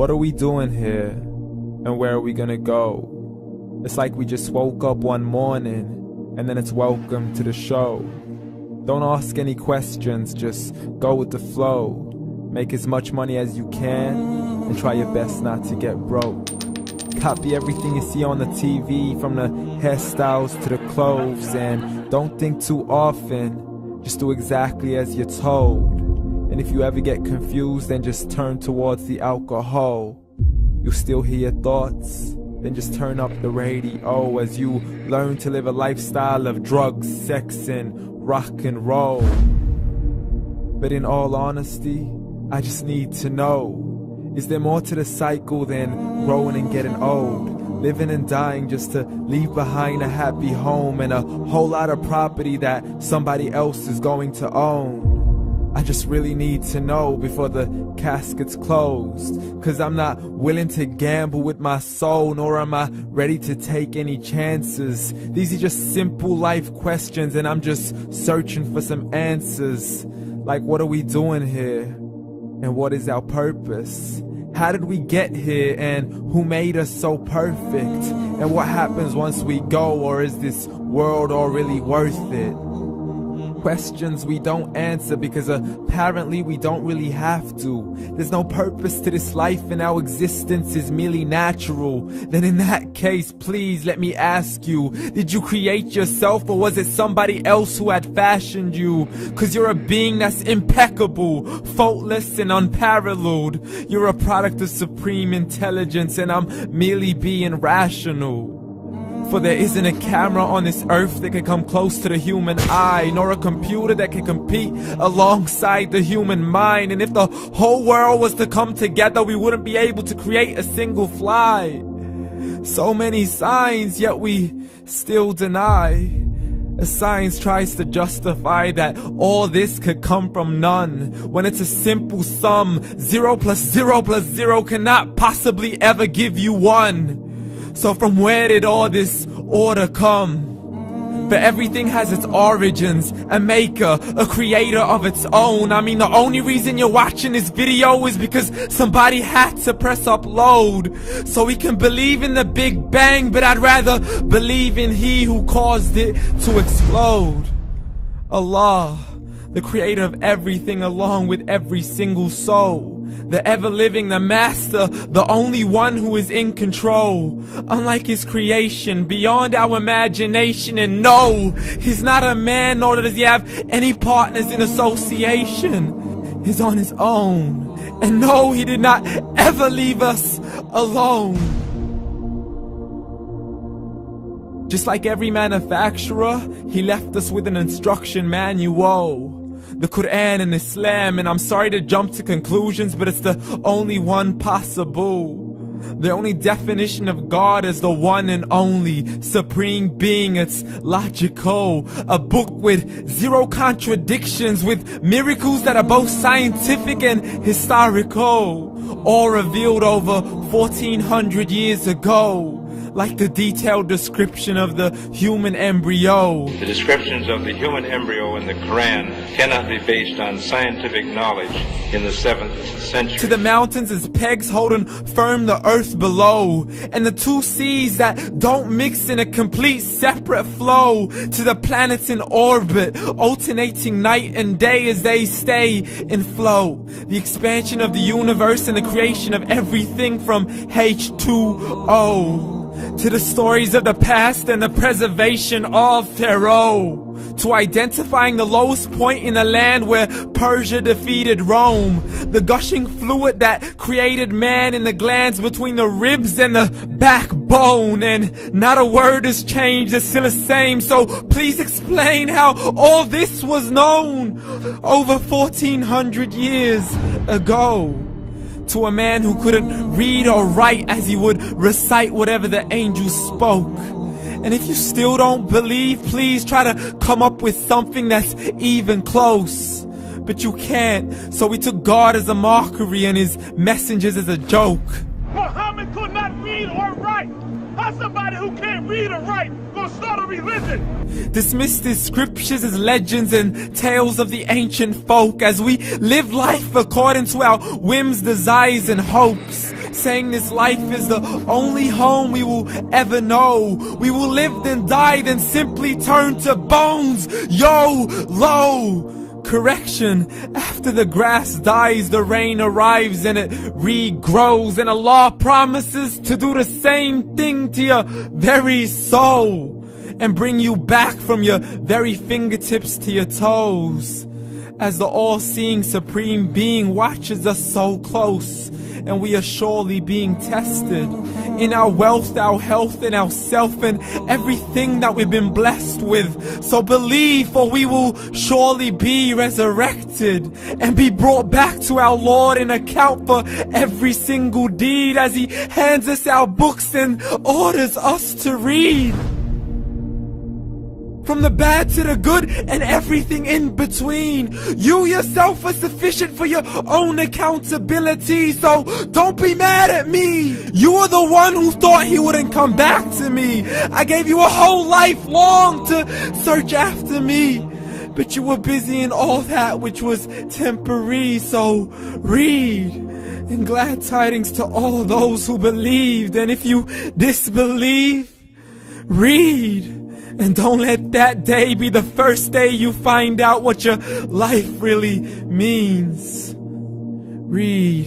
What are we doing here? And where are we gonna go? It's like we just woke up one morning, and then it's welcome to the show. Don't ask any questions, just go with the flow. Make as much money as you can, and try your best not to get broke. Copy everything you see on the TV, from the hairstyles to the clothes, and don't think too often, just do exactly as you're told. And if you ever get confused, then just turn towards the alcohol. You'll still hear your thoughts, then just turn up the radio as you learn to live a lifestyle of drugs, sex, and rock and roll. But in all honesty, I just need to know, is there more to the cycle than growing and getting old? Living and dying just to leave behind a happy home and a whole lot of property that somebody else is going to own. I just really need to know before the casket's closed, 'cause I'm not willing to gamble with my soul, nor am I ready to take any chances. These are just simple life questions, and I'm just searching for some answers. Like, what are we doing here? And what is our purpose? How did we get here, and who made us so perfect? And what happens once we go, or is this world all really worth it? Questions we don't answer because apparently we don't really have to. There's no purpose to this life and our existence is merely natural. Then in that case, please let me ask you, did you create yourself, or was it somebody else who had fashioned you? 'Cause you're a being that's impeccable, faultless and unparalleled. You're a product of supreme intelligence, and I'm merely being rational. For there isn't a camera on this earth that can come close to the human eye, nor a computer that can compete alongside the human mind. And if the whole world was to come together, we wouldn't be able to create a single fly. So many signs, yet we still deny. As science tries to justify that all this could come from none, when it's a simple sum. 0 plus 0 plus 0 cannot possibly ever give you 1. So from where did all this order come? For everything has its origins, a maker, a creator of its own. I mean, the only reason you're watching this video is because somebody had to press upload. So we can believe in the Big Bang, but I'd rather believe in He who caused it to explode. Allah, the creator of everything along with every single soul. The ever-living, the master, the only one who is in control. Unlike his creation, beyond our imagination. And no, he's not a man, nor does he have any partners in association. He's on his own. And no, he did not ever leave us alone. Just like every manufacturer, he left us with an instruction manual. The Quran and Islam, and I'm sorry to jump to conclusions, but it's the only one possible. The only definition of God is the one and only supreme being. It's logical, a book with 0 contradictions, with miracles that are both scientific and historical, all revealed over 1400 years ago. Like the detailed description of the human embryo. The descriptions of the human embryo in the Quran cannot be based on scientific knowledge in the 7th century. To the mountains as pegs holding firm the earth below, and the 2 seas that don't mix in a complete separate flow. To the planets in orbit, alternating night and day as they stay in flow. The expansion of the universe and the creation of everything from H2O. To the stories of the past and the preservation of Pharaoh. To identifying the lowest point in the land where Persia defeated Rome. The gushing fluid that created man in the glands between the ribs and the backbone. And not a word has changed, it's still the same. So please explain how all this was known over 1400 years ago. To a man who couldn't read or write, as he would recite whatever the angels spoke. And if you still don't believe, please try to come up with something that's even close. But you can't, so we took God as a mockery and his messengers as a joke. Muhammad could not read or write. How's somebody who can't read or write gonna start a religion? Dismiss his scriptures as legends and tales of the ancient folk, as we live life according to our whims, desires, and hopes. saying this life is the only home we will ever know. We will live then die, then simply turn to bones. YOLO! Correction, after the grass dies, the rain arrives and it regrows, and Allah promises to do the same thing to your very soul and bring you back from your very fingertips to your toes, as the all-seeing supreme being watches us so close, and we are surely being tested in our wealth, our health, and our self, and everything that we've been blessed with. So believe, for we will surely be resurrected and be brought back to our Lord and account for every single deed, as He hands us our books and orders us to read. From the bad to the good and everything in between. You yourself are sufficient for your own accountability, so don't be mad at me. You are the one who thought He wouldn't come back to me. I gave you a whole life long to search after me, but you were busy in all that which was temporary. So read, and glad tidings to all those who believed. And if you disbelieve, read. And don't let that day be the first day you find out what your life really means. Read.